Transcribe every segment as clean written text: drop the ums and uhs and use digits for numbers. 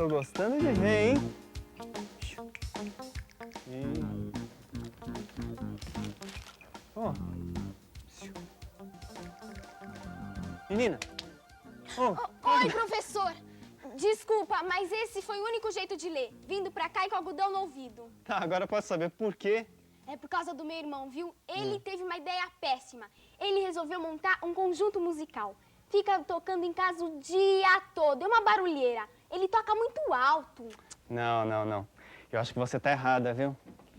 tô gostando de ver, hein? Ó. Menina. Oh, Oi, professor. Desculpa, mas esse foi o único jeito de ler. Vindo pra cá e com algodão no ouvido. tá, agora eu posso saber por quê? É por causa do meu irmão, viu? Ele teve uma ideia péssima. Ele resolveu montar um conjunto musical. Fica tocando em casa o dia todo. É uma barulheira. Ele toca muito alto. Não. Eu acho que você tá errada, viu?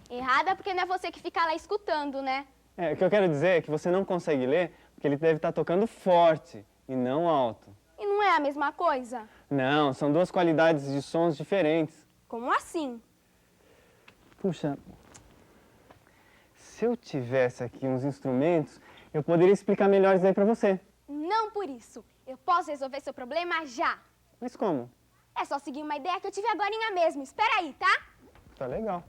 Errada porque não é você que fica lá escutando, né? O que eu quero dizer é que você não consegue ler porque ele deve estar tocando forte e não alto. E não é a mesma coisa? Não, são duas qualidades de sons diferentes. Como assim? Puxa, se eu tivesse aqui uns instrumentos, eu poderia explicar melhor isso aí pra você. Não por isso. Eu posso resolver seu problema já. Mas como? É só seguir uma ideia que eu tive agorinha mesmo. Espera aí, tá? Tá legal.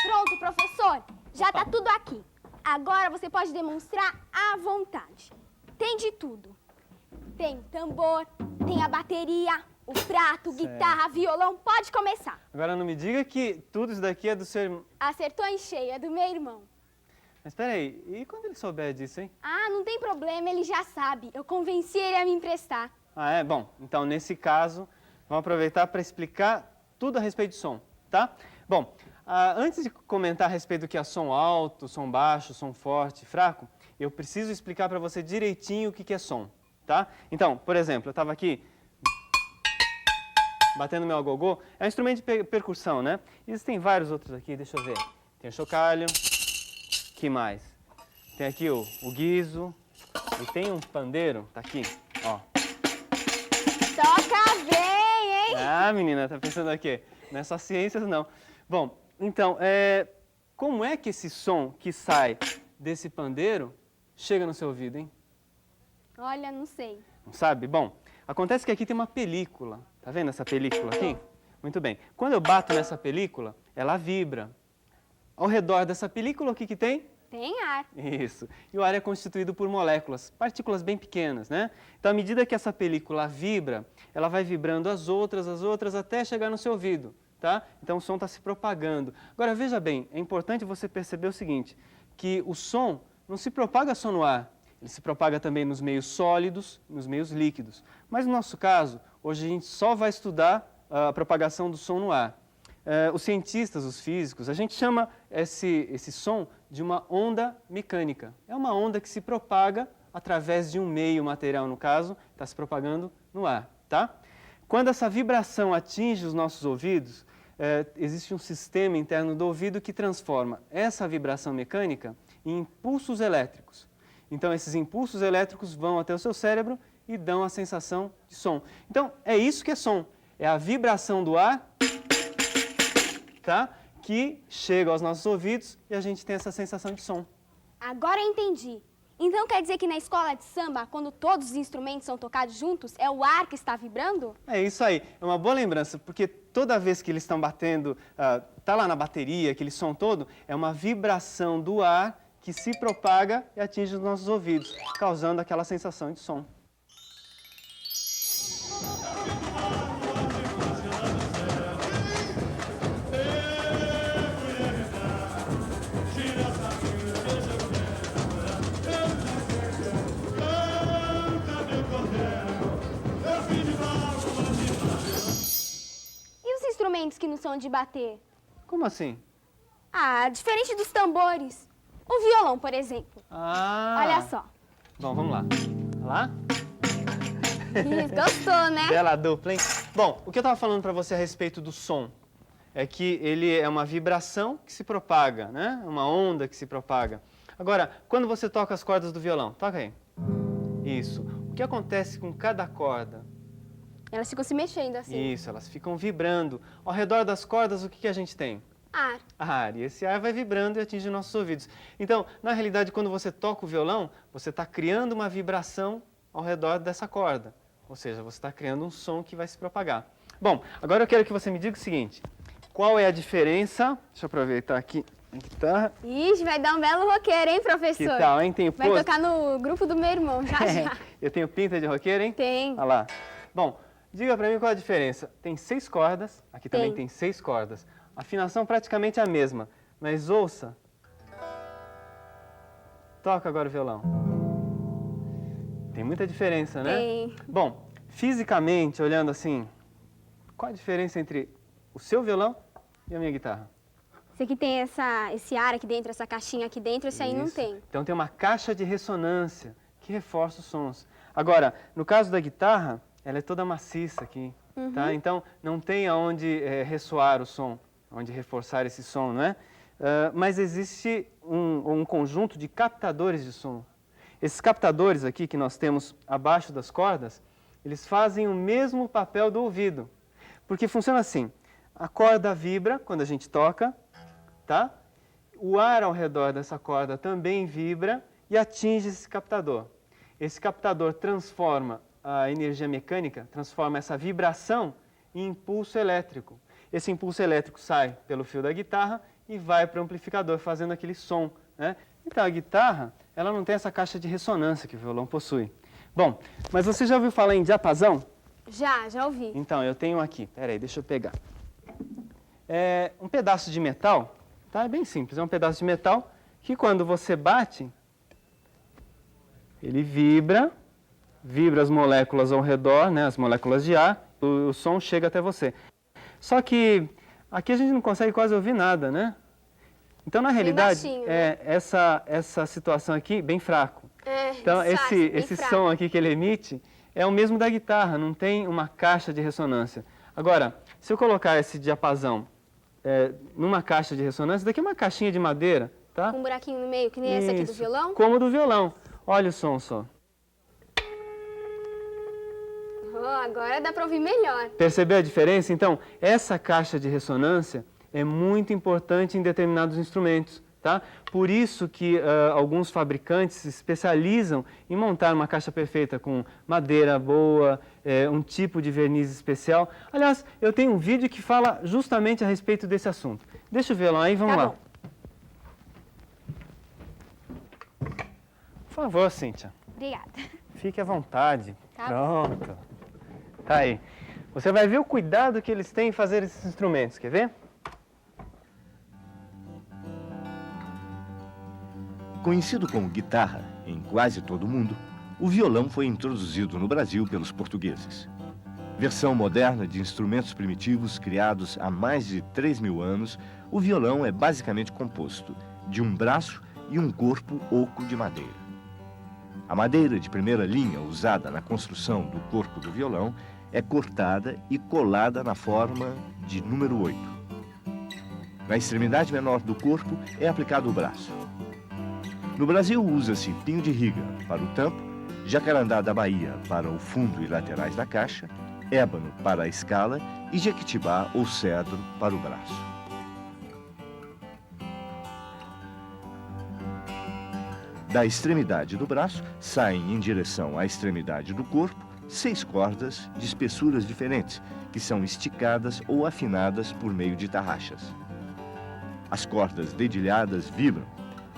Pronto, professor. Já tá tudo aqui. Agora você pode demonstrar à vontade. Tem de tudo. Tem tambor, tem a bateria, o prato, guitarra, violão. Pode começar. Agora não me diga que tudo isso daqui é do seu irmão. Acertou em cheio, é do meu irmão. Mas peraí, e quando ele souber disso, hein? Ah, não tem problema, ele já sabe. Eu convenci ele a me emprestar. Ah, é? Bom, então nesse caso, vamos aproveitar para explicar tudo a respeito de som, tá? Bom, antes de comentar a respeito do que é som alto, som baixo, som forte, fraco, eu preciso explicar para você direitinho o que é som, tá? Então, por exemplo, eu estava aqui batendo meu agogô, é um instrumento de percussão, né? Existem vários outros aqui, deixa eu ver. Tem o chocalho, que mais? Tem aqui o guizo, e tem um pandeiro, tá aqui, ó. Toca bem, hein? Ah, menina, tá pensando aqui? Não é só ciências, não. Bom, então, como é que esse som que sai desse pandeiro chega no seu ouvido, hein? Olha, não sei. Não sabe? Bom, acontece que aqui tem uma película. Tá vendo essa película aqui? Muito bem. Quando eu bato nessa película, ela vibra. Ao redor dessa película, o que tem? Tem ar. Isso. E o ar é constituído por moléculas, partículas bem pequenas, né? Então, à medida que essa película vibra, ela vai vibrando as outras, até chegar no seu ouvido, tá? Então, o som está se propagando. Agora, veja bem, é importante você perceber o seguinte, que o som não se propaga só no ar, ele se propaga também nos meios sólidos, nos meios líquidos. Mas, no nosso caso, hoje a gente só vai estudar a propagação do som no ar. Os cientistas, os físicos, a gente chama esse som de uma onda mecânica. É uma onda que se propaga através de um meio material, no caso, está se propagando no ar, tá? Quando essa vibração atinge os nossos ouvidos, existe um sistema interno do ouvido que transforma essa vibração mecânica em impulsos elétricos. Então, esses impulsos elétricos vão até o seu cérebro e dão a sensação de som. Então, é isso que é som. É a vibração do ar, tá? Que chega aos nossos ouvidos e a gente tem essa sensação de som. Agora eu entendi. Então quer dizer que na escola de samba, quando todos os instrumentos são tocados juntos, é o ar que está vibrando? É isso aí. É uma boa lembrança, porque toda vez que eles estão batendo, tá lá na bateria, aquele som todo, é uma vibração do ar que se propaga e atinge os nossos ouvidos, causando aquela sensação de som. E os instrumentos que não são de bater? Como assim? Ah, diferente dos tambores. O violão, por exemplo. Ah! Olha só. Bom, vamos lá. Lá? Gostou, né? Bela dupla, hein? Bom, o que eu estava falando para você a respeito do som é que ele é uma vibração que se propaga, né? Uma onda que se propaga. Agora, quando você toca as cordas do violão, toca aí. Isso. O que acontece com cada corda? Elas ficam se mexendo assim. Isso, elas ficam vibrando. Ao redor das cordas, o que a gente tem? Ar. Ar. E esse ar vai vibrando e atinge nossos ouvidos. Então, na realidade, quando você toca o violão, você está criando uma vibração ao redor dessa corda. ou seja, você está criando um som que vai se propagar. Bom, agora eu quero que você me diga o seguinte, qual é a diferença, deixa eu aproveitar aqui a guitarra. Ixi, vai dar um belo roqueiro, hein, professor? Que tal, hein? Tenho Vai tocar no grupo do meu irmão, já já. Eu tenho pinta de roqueiro, hein? Tem. Olha lá. Bom, diga pra mim qual a diferença. Tem 6 cordas, aqui também tem 6 cordas. A afinação praticamente é a mesma, mas ouça. Toca agora o violão. Tem muita diferença, né? Tem. Bom, fisicamente, olhando assim, qual a diferença entre o seu violão e a minha guitarra? Esse aqui tem esse ar aqui dentro, essa caixinha aqui dentro, esse aí não Isso. tem. Então tem uma caixa de ressonância que reforça os sons. Agora, no caso da guitarra, ela é toda maciça aqui, tá? Então não tem aonde ressoar o som, onde reforçar esse som, não é? Mas existe um conjunto de captadores de som. Esses captadores aqui que nós temos abaixo das cordas, eles fazem o mesmo papel do ouvido. Porque funciona assim, a corda vibra quando a gente toca, tá? O ar ao redor dessa corda também vibra e atinge esse captador. Esse captador transforma a energia mecânica, transforma essa vibração em impulso elétrico. Esse impulso elétrico sai pelo fio da guitarra e vai para o amplificador, fazendo aquele som, né? Então, a guitarra, ela não tem essa caixa de ressonância que o violão possui. Bom, mas você já ouviu falar em diapasão? Já ouvi. Então, eu tenho aqui. Peraí, deixa eu pegar. É um pedaço de metal, tá? É bem simples. É um pedaço de metal que quando você bate, ele vibra as moléculas ao redor, né? As moléculas de ar, o som chega até você. Só que aqui a gente não consegue quase ouvir nada, né? Então, na realidade, baixinho, né? essa situação aqui, bem fraco. Então, bem esse fraco. som aqui que ele emite é o mesmo da guitarra, não tem uma caixa de ressonância. Agora, se eu colocar esse diapasão numa caixa de ressonância, isso daqui é uma caixinha de madeira, tá? Com um buraquinho no meio, que nem esse aqui do Isso, violão? como do violão. Olha o som só. Oh, agora dá pra ouvir melhor. Percebeu a diferença? Então, essa caixa de ressonância é muito importante em determinados instrumentos, tá? Por isso que alguns fabricantes se especializam em montar uma caixa perfeita com madeira boa, um tipo de verniz especial. Aliás, eu tenho um vídeo que fala justamente a respeito desse assunto. Deixa o violão aí, vamos Tá lá. bom. Por favor, Cíntia, Obrigada. fique à vontade. Tá. Pronto. Tá aí. Você vai ver o cuidado que eles têm em fazer esses instrumentos, quer ver? Conhecido como guitarra em quase todo o mundo, o violão foi introduzido no Brasil pelos portugueses. Versão moderna de instrumentos primitivos criados há mais de 3.000 anos, o violão é basicamente composto de um braço e um corpo oco de madeira. A madeira de primeira linha usada na construção do corpo do violão é cortada e colada na forma de número 8. Na extremidade menor do corpo é aplicado o braço. No Brasil usa-se pinho de riga para o tampo, jacarandá da Bahia para o fundo e laterais da caixa, ébano para a escala e jequitibá ou cedro para o braço. Da extremidade do braço saem em direção à extremidade do corpo 6 cordas de espessuras diferentes, que são esticadas ou afinadas por meio de tarraxas. As cordas dedilhadas vibram,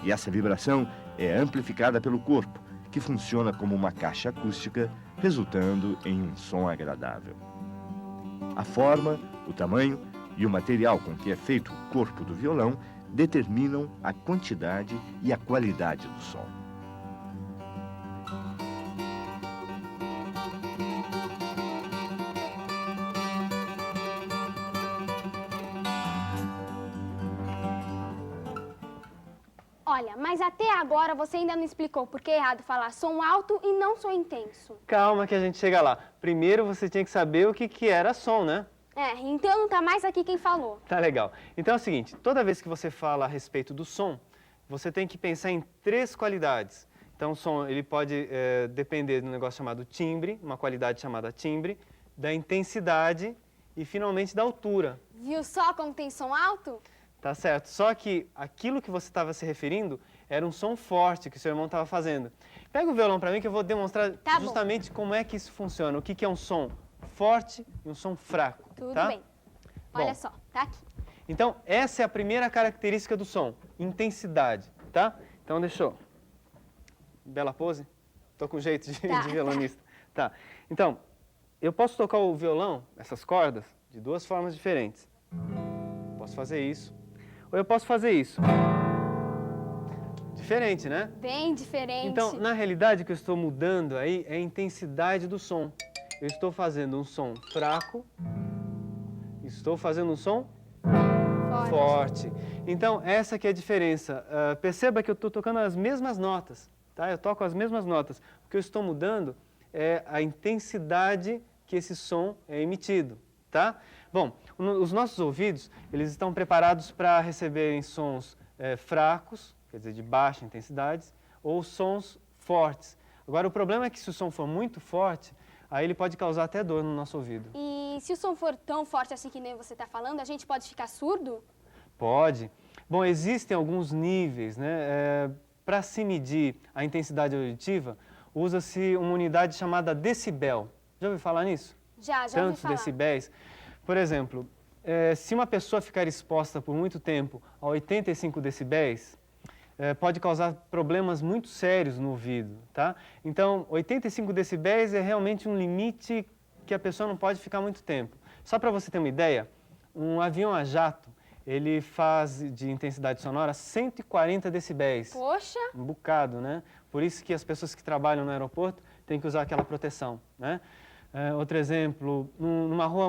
e essa vibração é amplificada pelo corpo, que funciona como uma caixa acústica, resultando em um som agradável. A forma, o tamanho e o material com que é feito o corpo do violão determinam a quantidade e a qualidade do som. Olha, mas até agora você ainda não explicou por que é errado falar som alto e não som intenso. Calma que a gente chega lá. Primeiro você tinha que saber o que era som, né? Então não tá mais aqui quem falou. Tá legal. Então é o seguinte, toda vez que você fala a respeito do som, você tem que pensar em 3 qualidades. Então o som ele pode depender de um negócio chamado timbre, uma qualidade chamada timbre, da intensidade e finalmente da altura. Viu só como tem som alto? Tá certo. Só que aquilo que você estava se referindo era um som forte que seu irmão estava fazendo. Pega o violão para mim que eu vou demonstrar Tá justamente como é que isso funciona. O que, que é um som forte e um som fraco. Tudo tá? bem. Olha Bom, só, tá aqui. então, essa é a primeira característica do som, intensidade, tá? Então, deixa eu... Bela pose? Tô com jeito de violonista. Tá. Então, eu posso tocar o violão, essas cordas, de duas formas diferentes. Posso fazer isso, ou eu posso fazer isso. Diferente, né? Bem diferente. Então, na realidade, o que eu estou mudando aí é a intensidade do som. Eu estou fazendo um som fraco, estou fazendo um som forte. Então, essa que é a diferença. Perceba que eu estou tocando as mesmas notas, tá? Eu toco as mesmas notas. O que eu estou mudando é a intensidade que esse som é emitido, tá? Bom, os nossos ouvidos, eles estão preparados para receberem sons fracos, quer dizer, de baixa intensidade, ou sons fortes. Agora, o problema é que se o som for muito forte, aí ele pode causar até dor no nosso ouvido. E se o som for tão forte assim que nem você está falando, a gente pode ficar surdo? Pode. Bom, existem alguns níveis, né? Para se medir a intensidade auditiva, usa-se uma unidade chamada decibel. Já ouviu falar nisso? Já ouvi Tantos falar. decibéis. Por exemplo, se uma pessoa ficar exposta por muito tempo a 85 decibéis, pode causar problemas muito sérios no ouvido, tá? Então, 85 decibéis é realmente um limite que a pessoa não pode ficar muito tempo. Só para você ter uma ideia, um avião a jato, ele faz de intensidade sonora 140 decibéis. Poxa! Um bocado, né? Por isso que as pessoas que trabalham no aeroporto têm que usar aquela proteção, né? Outro exemplo, numa rua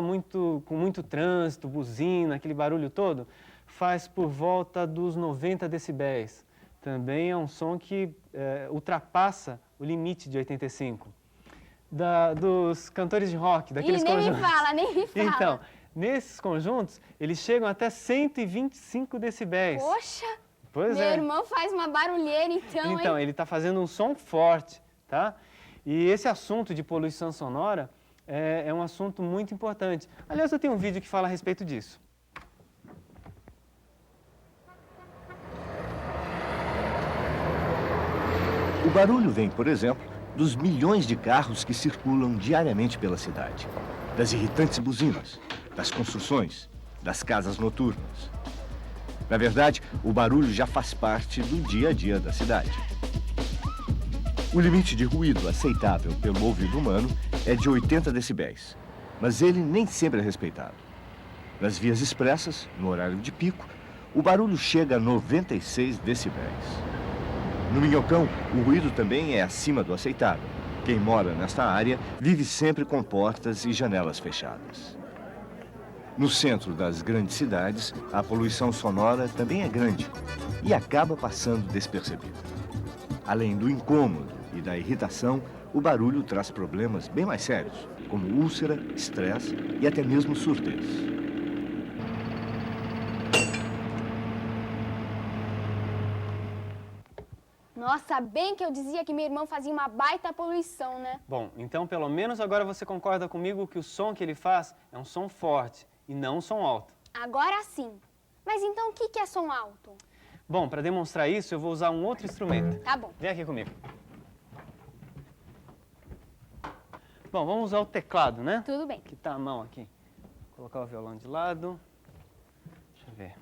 com muito trânsito, buzina, aquele barulho todo, faz por volta dos 90 decibéis. Também é um som que ultrapassa o limite de 85. Dos cantores de rock, daqueles conjuntos. Nem me fala. Então, nesses conjuntos, eles chegam até 125 decibéis. Poxa! Pois Meu é. irmão faz uma barulheira então, Então, hein? ele está fazendo um som forte, tá? E esse assunto de poluição sonora é um assunto muito importante. Aliás, eu tenho um vídeo que fala a respeito disso. O barulho vem, por exemplo, dos milhões de carros que circulam diariamente pela cidade, das irritantes buzinas, das construções, das casas noturnas. Na verdade, o barulho já faz parte do dia a dia da cidade. O limite de ruído aceitável pelo ouvido humano é de 80 decibéis, mas ele nem sempre é respeitado. Nas vias expressas, no horário de pico, o barulho chega a 96 decibéis. No Minhocão, o ruído também é acima do aceitável. Quem mora nesta área vive sempre com portas e janelas fechadas. No centro das grandes cidades, a poluição sonora também é grande e acaba passando despercebida. Além do incômodo e da irritação, o barulho traz problemas bem mais sérios, como úlcera, estresse e até mesmo surdez. Nossa, bem que eu dizia que meu irmão fazia uma baita poluição, né? Bom, então pelo menos agora você concorda comigo que o som que ele faz é um som forte e não um som alto. Agora sim. Mas então o que é som alto? Bom, para demonstrar isso, eu vou usar um outro instrumento. Tá bom. Vem aqui comigo. Bom, vamos usar o teclado, né? Tudo bem. Que tá à mão aqui. Vou colocar o violão de lado. Deixa eu ver.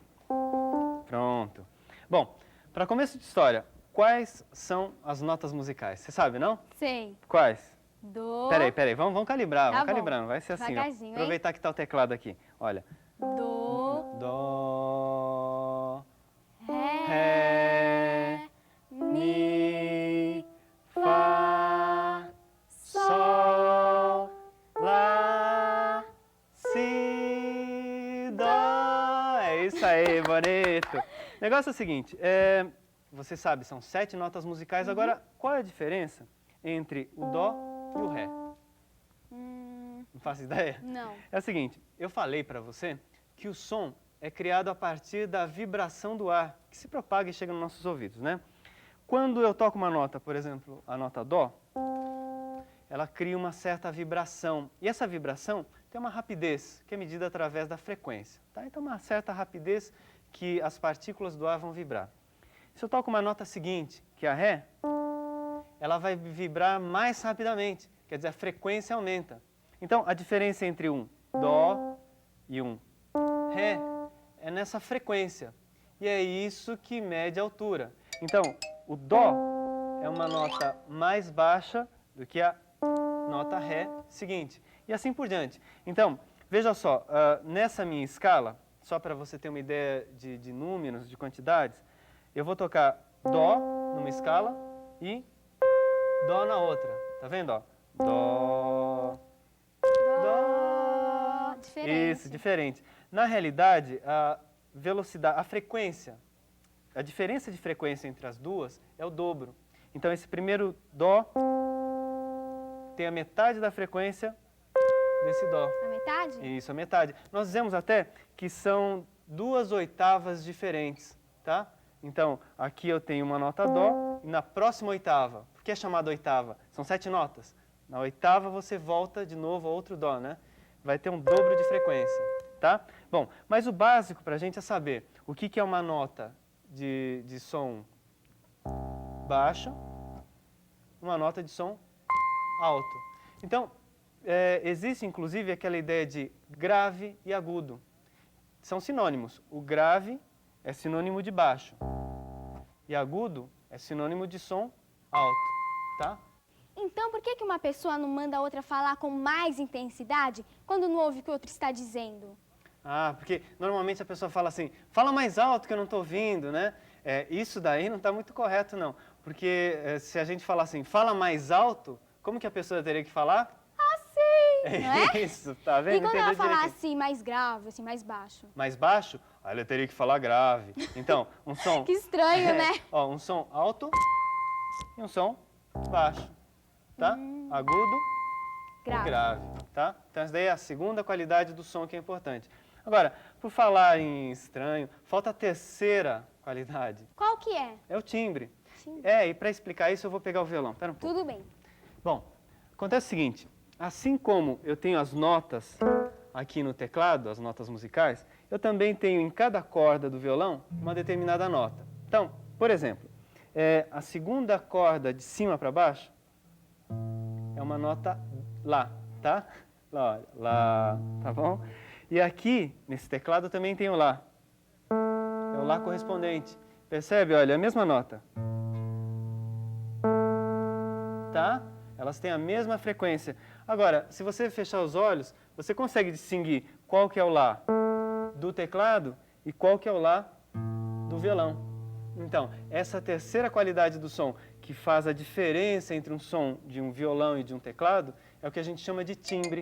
Pronto. Bom, para começo de história, quais são as notas musicais? Você sabe, não? Sei. Quais? Do. Peraí, vamos calibrar, Tá vamos bom. calibrando. Vai ser assim, ó. Devagarzinho, hein? Aproveitar que tá o teclado aqui. Olha. Do. Dó, Ré. Ré, Mi, Fá, Sol, Lá, Si, Dó. É isso aí, bonito. O negócio é o seguinte, você sabe, são 7 notas musicais. Agora, qual é a diferença entre o Dó e o Ré? Não faço ideia? Não. É o seguinte, eu falei para você que o som é criado a partir da vibração do ar, que se propaga e chega nos nossos ouvidos, né? Quando eu toco uma nota, por exemplo, a nota Dó, ela cria uma certa vibração. E essa vibração tem uma rapidez, que é medida através da frequência, tá? Então, uma certa rapidez que as partículas do ar vão vibrar. Se eu toco uma nota seguinte, que é a Ré, ela vai vibrar mais rapidamente, quer dizer, a frequência aumenta. Então, a diferença entre um Dó e um Ré é nessa frequência. E é isso que mede a altura. Então, o Dó é uma nota mais baixa do que a nota Ré seguinte. E assim por diante. Então, veja só, nessa minha escala, só para você ter uma ideia de números, de quantidades, eu vou tocar Dó numa escala e Dó na outra. Tá vendo? Ó? Dó, Dó. Diferente. Isso, diferente. Na realidade, a velocidade, a frequência, a diferença de frequência entre as duas é o dobro. Então, esse primeiro Dó tem a metade da frequência desse Dó. A metade? Isso, a metade. Nós dizemos até que são 2 oitavas diferentes, tá? Então, aqui eu tenho uma nota Dó e na próxima oitava, por que é chamada oitava? São 7 notas. Na oitava você volta de novo a outro Dó, né? Vai ter um dobro de frequência, tá? Bom, mas o básico para a gente é saber o que é uma nota de som baixo, uma nota de som alto. Então, existe inclusive aquela ideia de grave e agudo. São sinônimos. O grave é sinônimo de baixo e agudo é sinônimo de som alto, tá? Então, por que uma pessoa não manda a outra falar com mais intensidade quando não ouve o que o outro está dizendo? Ah, porque normalmente a pessoa fala assim, fala mais alto que eu não estou ouvindo, né? Isso daí não está muito correto, não. Porque se a gente falar assim, fala mais alto, como que a pessoa teria que falar? Assim, não é? Isso, tá vendo? E quando ela Entendeu falar direitinho. assim, mais grave, assim, mais baixo? Mais baixo, aí ela teria que falar grave. Então, um som... Que estranho, né? Ó, um som alto e um som baixo, tá? Agudo Grave. e grave, tá? Então, essa daí é a segunda qualidade do som que é importante. Agora, por falar em estranho, falta a terceira qualidade. Qual que é? É o timbre. Timbre. E para explicar isso eu vou pegar o violão. Pera um pouco. Tudo bem. Bom, acontece o seguinte, assim como eu tenho as notas aqui no teclado, as notas musicais, eu também tenho em cada corda do violão uma determinada nota. Então, por exemplo, a segunda corda de cima para baixo é uma nota Lá, tá? Lá, olha, Lá, tá bom? E aqui, nesse teclado, também tem o Lá. É o Lá correspondente. Percebe? Olha, a mesma nota. Tá? Elas têm a mesma frequência. Agora, se você fechar os olhos, você consegue distinguir qual que é o Lá do teclado e qual que é o Lá do violão. Então, essa terceira qualidade do som, que faz a diferença entre um som de um violão e de um teclado, é o que a gente chama de timbre.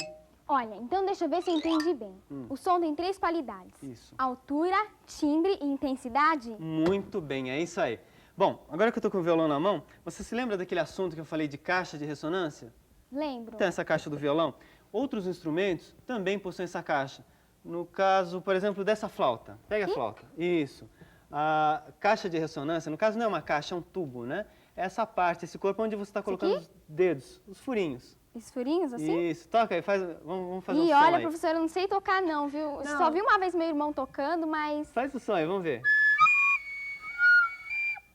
Olha, então deixa eu ver se eu entendi bem. O som tem 3 qualidades. Isso. Altura, timbre e intensidade? Muito bem, é isso aí. Bom, agora que eu estou com o violão na mão, você se lembra daquele assunto que eu falei de caixa de ressonância? Lembro. Tem essa caixa do violão. Outros instrumentos também possuem essa caixa. No caso, por exemplo, dessa flauta. Pega a flauta. Isso. A caixa de ressonância, no caso não é uma caixa, é um tubo, né? É essa parte, esse corpo onde você está colocando os dedos, os furinhos. Esses furinhos assim? Isso, toca aí, vamos fazer um Ih, som olha, aí. professora, eu não sei tocar não, viu? Eu Não. só vi uma vez meu irmão tocando, mas... Faz o som aí, vamos ver.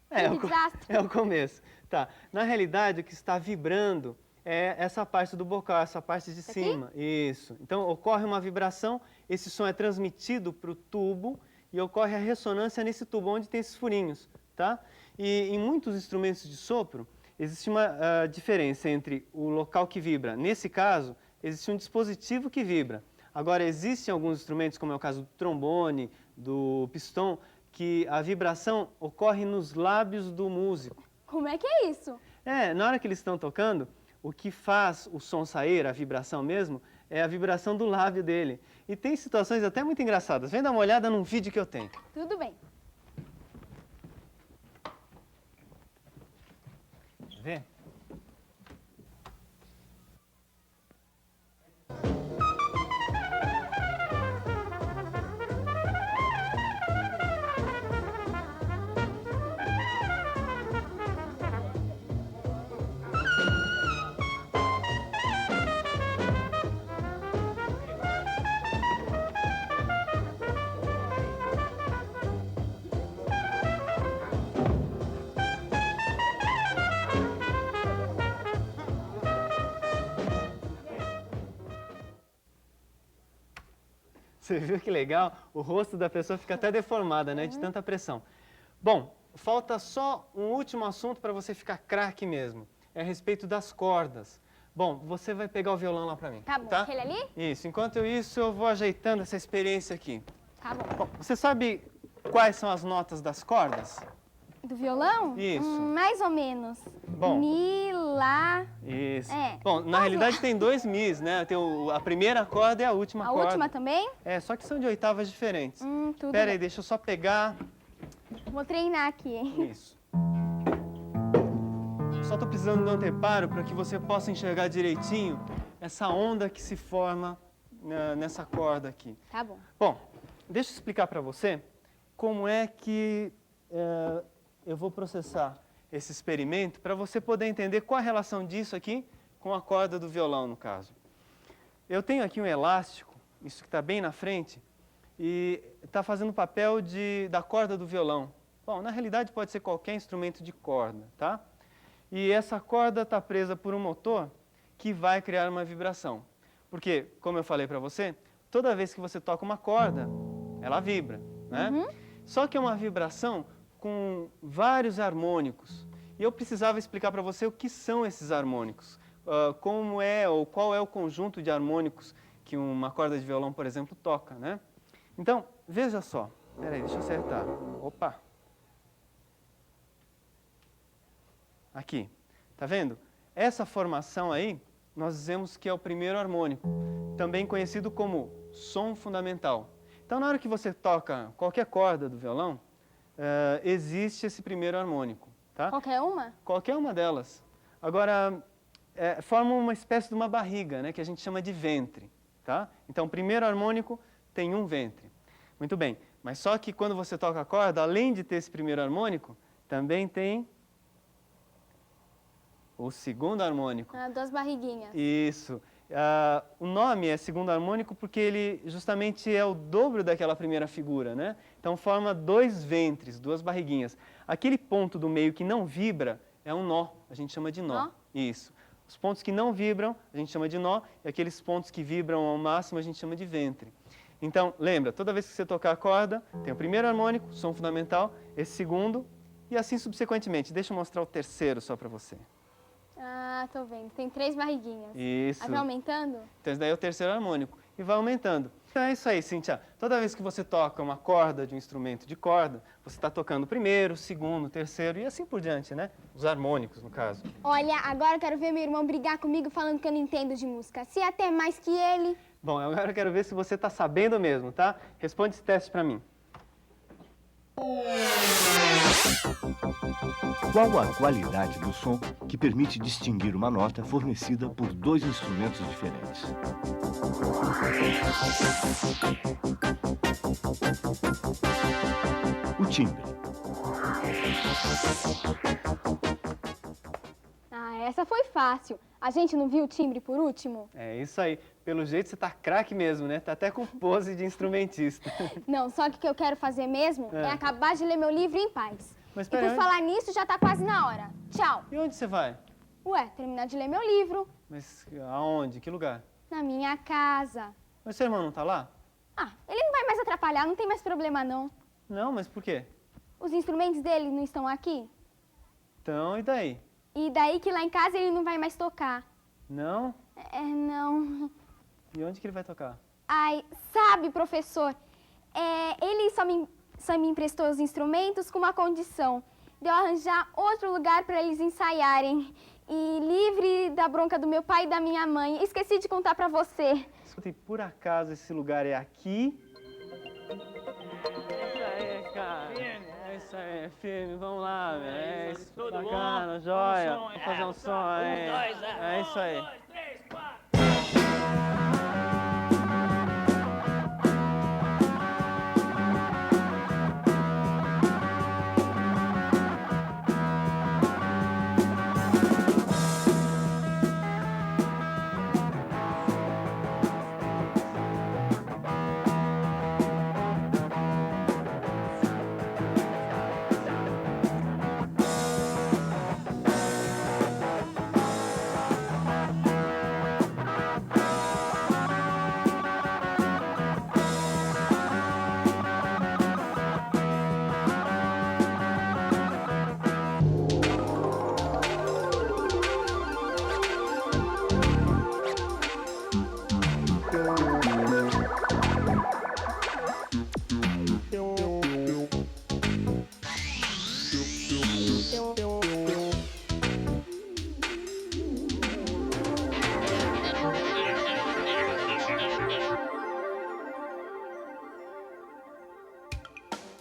Que desastre. É o começo. Tá. Na realidade, o que está vibrando é essa parte do bocal, essa parte de cima. Isso. Então, ocorre uma vibração, esse som é transmitido para o tubo e ocorre a ressonância nesse tubo, onde tem esses furinhos, tá? E em muitos instrumentos de sopro, existe uma diferença entre o local que vibra. Nesse caso, existe um dispositivo que vibra. Agora, existem alguns instrumentos, como é o caso do trombone, do pistão, que a vibração ocorre nos lábios do músico. Como é que é isso? Na hora que eles estão tocando, o que faz o som sair, a vibração mesmo, é a vibração do lábio dele. E tem situações até muito engraçadas. Vem dar uma olhada num vídeo que eu tenho. Tudo bem. Vê? Você viu que legal? O rosto da pessoa fica até deformado, né? De tanta pressão. Bom, falta só um último assunto para você ficar craque mesmo. É a respeito das cordas. Bom, você vai pegar o violão lá para mim. Tá bom. Aquele ali? Isso. Enquanto isso, eu vou ajeitando essa experiência aqui. Tá bom. Bom, você sabe quais são as notas das cordas? Do violão? Isso. Mais ou menos. Bom. Mi, lá... Isso. É. Bom, na realidade tem 2 mis, né? Tem a primeira corda e a última A corda. última também? É, só que são de oitavas diferentes. Tudo Pera aí, bem. deixa eu só pegar. Vou treinar aqui, hein? Isso. Só tô precisando de um anteparo para que você possa enxergar direitinho essa onda que se forma nessa corda aqui. Tá bom. Bom, deixa eu explicar para você como é que eu vou processar esse experimento para você poder entender qual a relação disso aqui com a corda do violão, no caso. Eu tenho aqui um elástico, isso que está bem na frente, e está fazendo o papel da corda do violão. Bom, na realidade pode ser qualquer instrumento de corda, tá? E essa corda está presa por um motor que vai criar uma vibração. Porque, como eu falei para você, toda vez que você toca uma corda, ela vibra, né? Só que é uma vibração com vários harmônicos. E eu precisava explicar para você o que são esses harmônicos. Como é ou qual é o conjunto de harmônicos que uma corda de violão, por exemplo, toca, né? Então, veja só. Espera aí, deixa eu acertar. Opa! Aqui, tá vendo? Essa formação aí, nós dizemos que é o primeiro harmônico, também conhecido como som fundamental. Então, na hora que você toca qualquer corda do violão, existe esse primeiro harmônico, tá? Qualquer uma? Qualquer uma delas. Agora, forma uma espécie de uma barriga, né, que a gente chama de ventre, tá? Então, o primeiro harmônico tem um ventre. Muito bem, mas só que quando você toca a corda, além de ter esse primeiro harmônico, também tem o segundo harmônico. 2 barriguinhas. Isso. O nome é segundo harmônico porque ele justamente é o dobro daquela primeira figura, né? Então forma 2 ventres, 2 barriguinhas. Aquele ponto do meio que não vibra é um nó, a gente chama de nó. Nó? Isso. Os pontos que não vibram, a gente chama de nó, e aqueles pontos que vibram ao máximo, a gente chama de ventre. Então, lembra, toda vez que você tocar a corda, tem o primeiro harmônico, som fundamental, esse segundo, e assim subsequentemente. Deixa eu mostrar o terceiro só para você. Ah, tô vendo. Tem 3 barriguinhas. Isso. Aí vai aumentando? Então, esse daí é o terceiro harmônico. E vai aumentando. Então, é isso aí, Cíntia. Toda vez que você toca uma corda de um instrumento de corda, você está tocando o primeiro, o segundo, o terceiro e assim por diante, né? Os harmônicos, no caso. Olha, agora eu quero ver meu irmão brigar comigo falando que eu não entendo de música. Se até mais que ele. Bom, agora eu quero ver se você está sabendo mesmo, tá? Responde esse teste para mim. Qual a qualidade do som que permite distinguir uma nota fornecida por 2 instrumentos diferentes? O timbre. Ah, essa foi fácil. A gente não viu o timbre por último? É isso aí. Pelo jeito você tá craque mesmo, né? Tá até com pose de instrumentista. Não, só que o que eu quero fazer mesmo é acabar de ler meu livro em paz. Mas E peraí, por falar nisso, já tá quase na hora. Tchau. E onde você vai? Ué, terminar de ler meu livro. Mas aonde? Que lugar? Na minha casa. Mas seu irmão não tá lá? Ah, ele não vai mais atrapalhar, não tem mais problema não. Não, mas por quê? Os instrumentos dele não estão aqui? Então, e daí? E daí que lá em casa ele não vai mais tocar. Não? Não. E onde que ele vai tocar? Ai, sabe, professor, ele só me emprestou os instrumentos com uma condição, de eu arranjar outro lugar para eles ensaiarem. E livre da bronca do meu pai e da minha mãe. Esqueci de contar para você. Escuta, e por acaso esse lugar é aqui? Isso aí, cara. É isso aí, firme. Vamos lá, velho. É isso. Bacana, joia. Vamos fazer um som aí. É isso aí.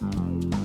Música